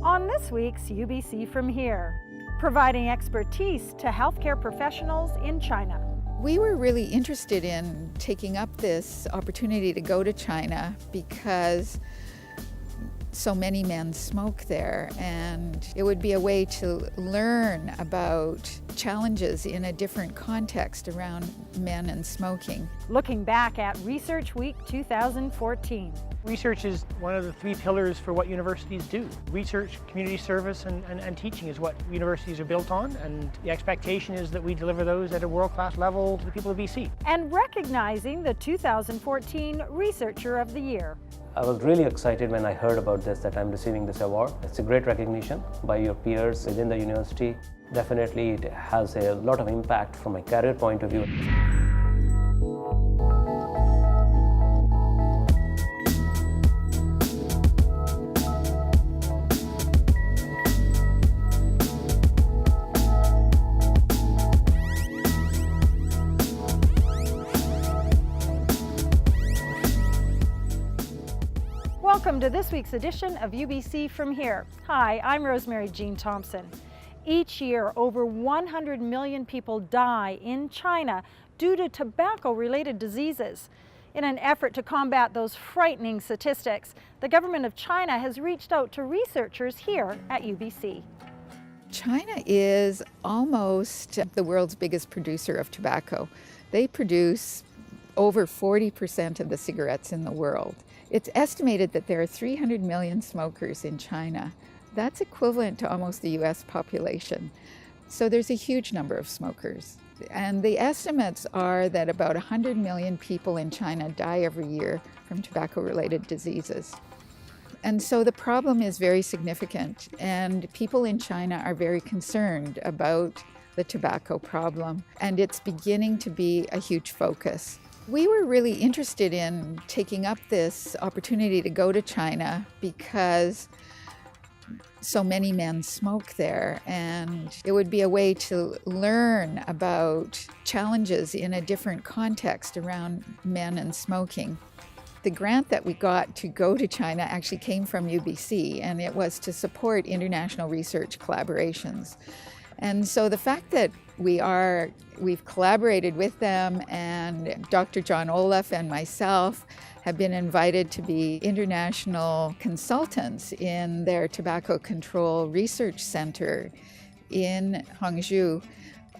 On this week's UBC From Here, providing expertise to healthcare professionals in China. We were really interested in taking up this opportunity to go to China because so many men smoke there, and it would be a way to learn about challenges in a different context around men and smoking. Looking back at Research Week 2014. Research is one of the three pillars for what universities do. Research, community service, and teaching is what universities are built on, and the expectation is that we deliver those at a world-class level to the people of BC. And recognizing the 2014 Researcher of the Year. I was really excited when I heard about this, that I'm receiving this award. It's a great recognition by your peers within the university. Definitely it has a lot of impact from a career point of view. Welcome to this week's edition of UBC From Here. Hi, I'm Rosemary Jean Thompson. Each year, over 100 million people die in China due to tobacco-related diseases. In an effort to combat those frightening statistics, the government of China has reached out to researchers here at UBC. China is almost the world's biggest producer of tobacco. They produce over 40% of the cigarettes in the world. It's estimated that there are 300 million smokers in China. That's equivalent to almost the US population. So there's a huge number of smokers. And the estimates are that about 100 million people in China die every year from tobacco-related diseases. And so the problem is very significant, and people in China are very concerned about the tobacco problem, and it's beginning to be a huge focus. We were really interested in taking up this opportunity to go to China because so many men smoke there, and it would be a way to learn about challenges in a different context around men and smoking. The grant that we got to go to China actually came from UBC, and it was to support international research collaborations. And so the fact that we've collaborated with them, and Dr. John Olaf and myself have been invited to be international consultants in their tobacco control research center in Hangzhou,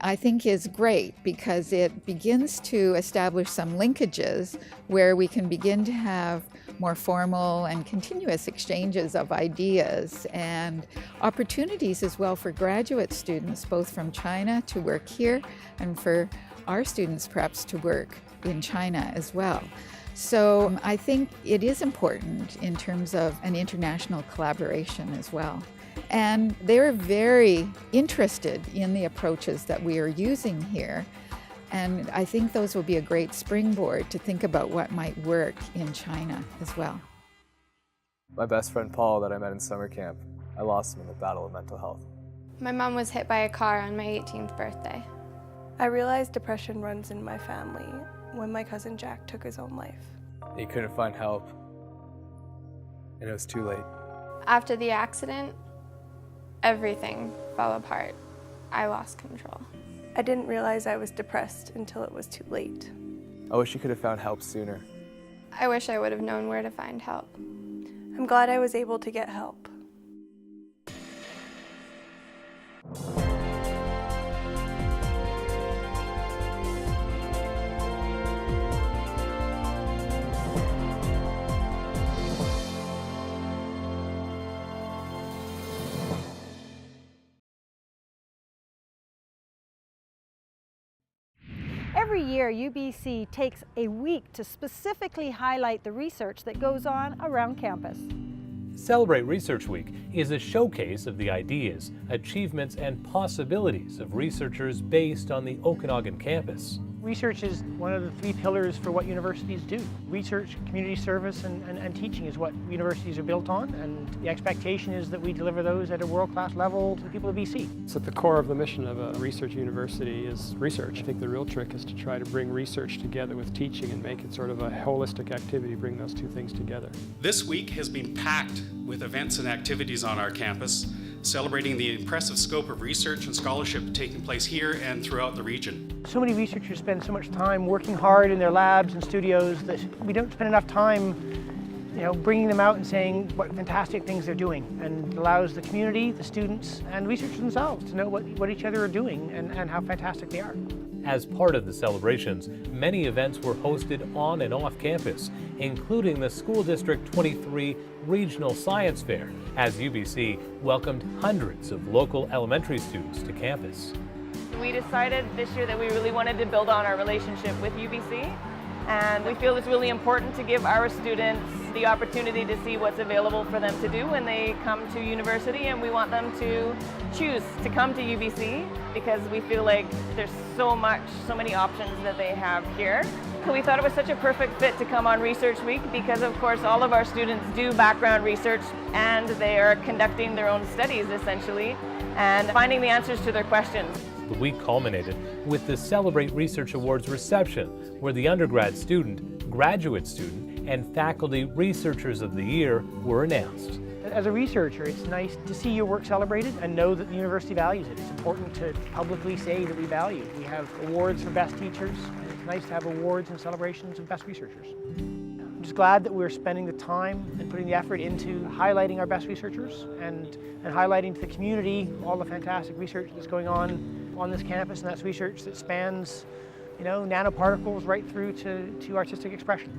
I think is great, because it begins to establish some linkages where we can begin to have more formal and continuous exchanges of ideas and opportunities as well for graduate students, both from China to work here and for our students perhaps to work in China as well. So I think it is important in terms of an international collaboration as well. And they're very interested in the approaches that we are using here. And I think those will be a great springboard to think about what might work in China as well. My best friend Paul that I met in summer camp, I lost him in the battle of mental health. My mom was hit by a car on my 18th birthday. I realized depression runs in my family when my cousin Jack took his own life. He couldn't find help, and it was too late. After the accident, everything fell apart. I lost control. I didn't realize I was depressed until it was too late. I wish he could have found help sooner. I wish I would have known where to find help. I'm glad I was able to get help. Every year, UBC takes a week to specifically highlight the research that goes on around campus. Celebrate Research Week is a showcase of the ideas, achievements, and possibilities of researchers based on the Okanagan campus. Research is one of the three pillars for what universities do. Research, community service, and teaching is what universities are built on, and the expectation is that we deliver those at a world-class level to the people of BC. So at the core of the mission of a research university is research. I think the real trick is to try to bring research together with teaching and make it sort of a holistic activity, bring those two things together. This week has been packed with events and activities on our campus, celebrating the impressive scope of research and scholarship taking place here and throughout the region. So many researchers spend so much time working hard in their labs and studios that we don't spend enough time bringing them out and saying what fantastic things they're doing, and it allows the community, the students, and researchers themselves to know what each other are doing and how fantastic they are. As part of the celebrations, many events were hosted on and off campus, including the School District 23 Regional Science Fair, as UBC welcomed hundreds of local elementary students to campus. We decided this year that we really wanted to build on our relationship with UBC, and we feel it's really important to give our students the opportunity to see what's available for them to do when they come to university, and we want them to choose to come to UBC because we feel like there's so many options that they have here. We thought it was such a perfect fit to come on Research Week because, of course, all of our students do background research and they are conducting their own studies essentially and finding the answers to their questions. The week culminated with the Celebrate Research Awards reception, where the undergrad student, graduate student, and faculty researchers of the year were announced. As a researcher, it's nice to see your work celebrated and know that the university values it. It's important to publicly say that we value it. We have awards for best teachers, and it's nice to have awards and celebrations of best researchers. I'm just glad that we're spending the time and putting the effort into highlighting our best researchers and highlighting to the community all the fantastic research that's going on this campus, and that's research that spans, nanoparticles right through to artistic expression.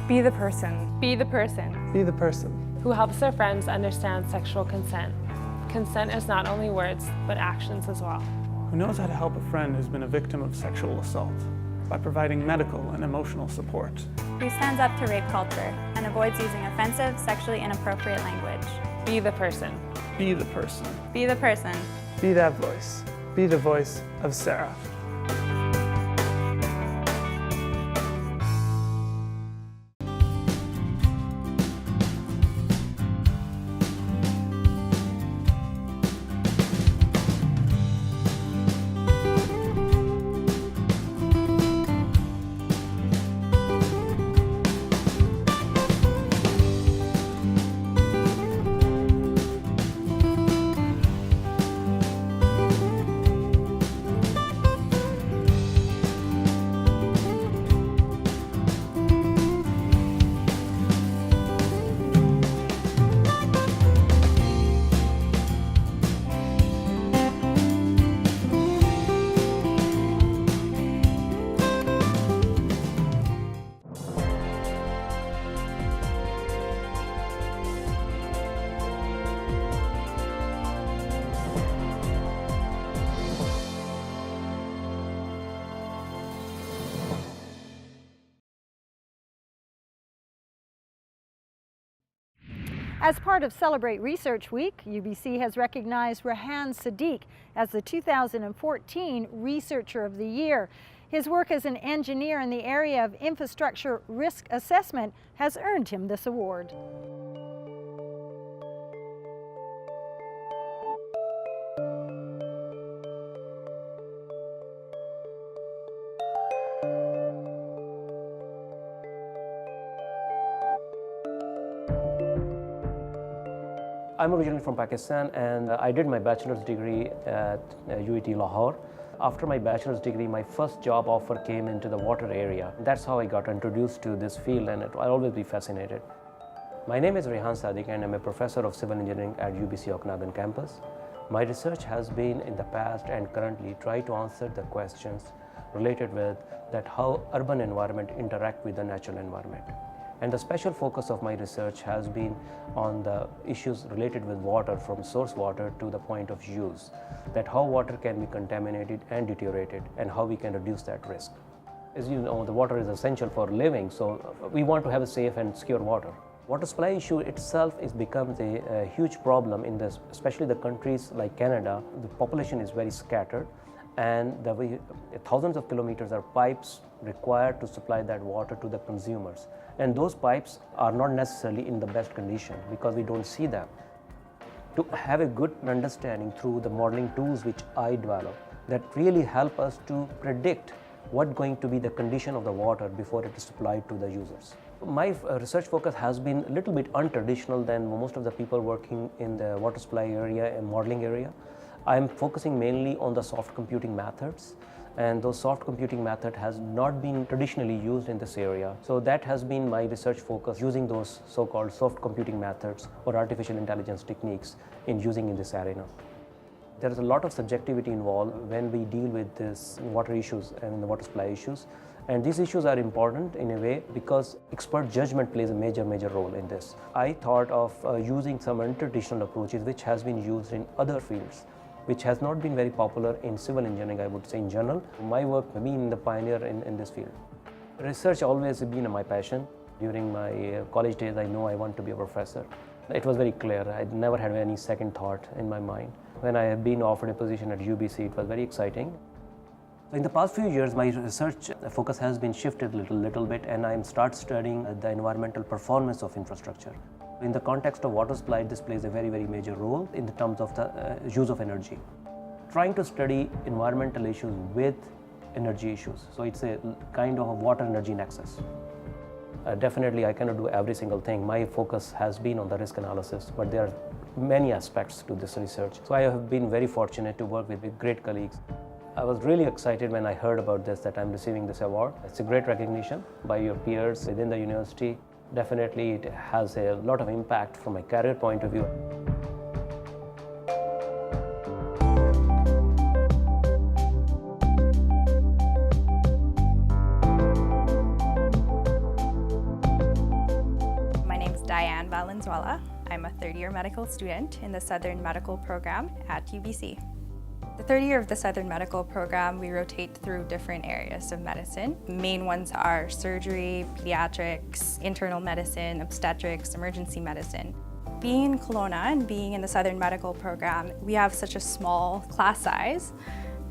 Be the person. Be the person. Be the person. Who helps their friends understand sexual consent. Consent is not only words, but actions as well. Who knows how to help a friend who's been a victim of sexual assault by providing medical and emotional support. Who stands up to rape culture and avoids using offensive, sexually inappropriate language. Be the person. Be the person. Be the person. Be that voice. Be the voice of Sarah. As part of Celebrate Research Week, UBC has recognized Rehan Sadiq as the 2014 Researcher of the Year. His work as an engineer in the area of infrastructure risk assessment has earned him this award. I'm originally from Pakistan, and I did my bachelor's degree at UET Lahore. After my bachelor's degree, my first job offer came into the water area. That's how I got introduced to this field, and I'll always be fascinated. My name is Rehan Sadiq, and I'm a professor of civil engineering at UBC Okanagan campus. My research has been in the past and currently try to answer the questions related with that how urban environment interact with the natural environment. And the special focus of my research has been on the issues related with water, from source water to the point of use, that how water can be contaminated and deteriorated and how we can reduce that risk. As you know, the water is essential for living, so we want to have a safe and secure water. Water supply issue itself becomes a huge problem in this, especially the countries like Canada. The population is very scattered, and thousands of kilometers are pipes required to supply that water to the consumers. And those pipes are not necessarily in the best condition because we don't see them. To have a good understanding through the modeling tools which I develop that really help us to predict what's going to be the condition of the water before it is supplied to the users. My research focus has been a little bit untraditional than most of the people working in the water supply area and modeling area. I'm focusing mainly on the soft computing methods, and those soft computing method has not been traditionally used in this area. So that has been my research focus, using those so-called soft computing methods or artificial intelligence techniques in this arena. There is a lot of subjectivity involved when we deal with this water issues and the water supply issues. And these issues are important in a way because expert judgment plays a major role in this. I thought of using some untraditional approaches which has been used in other fields, which has not been very popular in civil engineering, I would say in general. My work being the pioneer in this field. Research always been my passion. During my college days, I know I want to be a professor. It was very clear. I never had any second thought in my mind. When I have been offered a position at UBC, it was very exciting. In the past few years, my research focus has been shifted a little bit, and I start studying the environmental performance of infrastructure. In the context of water supply, this plays a very major role in the terms of the use of energy. Trying to study environmental issues with energy issues. So it's a kind of a water energy nexus. Definitely, I cannot do every single thing. My focus has been on the risk analysis, but there are many aspects to this research. So I have been very fortunate to work with great colleagues. I was really excited when I heard about this, that I'm receiving this award. It's a great recognition by your peers within the university. Definitely, it has a lot of impact from a career point of view. Valenzuela. I'm a third-year medical student in the Southern Medical Program at UBC. The third year of the Southern Medical Program, we rotate through different areas of medicine. The main ones are surgery, pediatrics, internal medicine, obstetrics, emergency medicine. Being in Kelowna and being in the Southern Medical Program, we have such a small class size,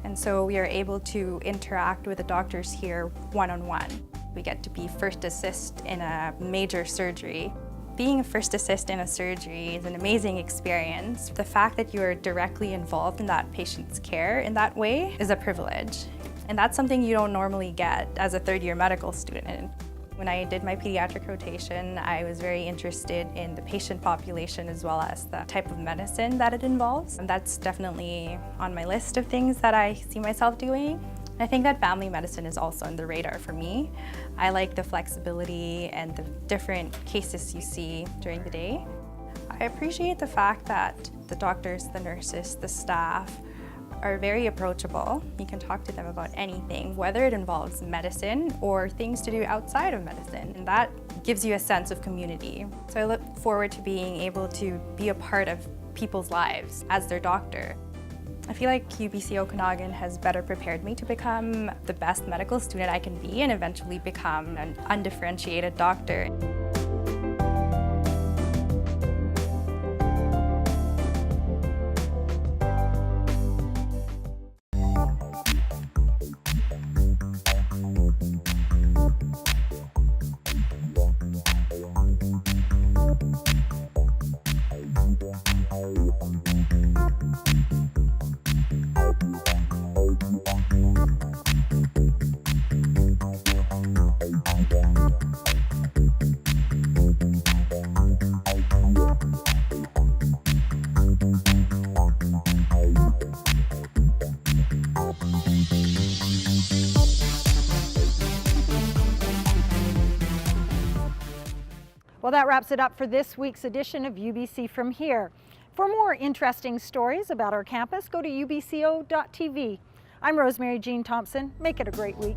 and so we are able to interact with the doctors here one-on-one. We get to be first assist in a major surgery. Being a first assist in a surgery is an amazing experience. The fact that you are directly involved in that patient's care in that way is a privilege. And that's something you don't normally get as a third-year medical student. When I did my pediatric rotation, I was very interested in the patient population as well as the type of medicine that it involves. And that's definitely on my list of things that I see myself doing. I think that family medicine is also on the radar for me. I like the flexibility and the different cases you see during the day. I appreciate the fact that the doctors, the nurses, the staff are very approachable. You can talk to them about anything, whether it involves medicine or things to do outside of medicine, and that gives you a sense of community. So I look forward to being able to be a part of people's lives as their doctor. I feel like UBC Okanagan has better prepared me to become the best medical student I can be and eventually become an undifferentiated doctor. Well, that wraps it up for this week's edition of UBC From Here. For more interesting stories about our campus, go to ubco.tv. I'm Rosemary Jean Thompson. Make it a great week.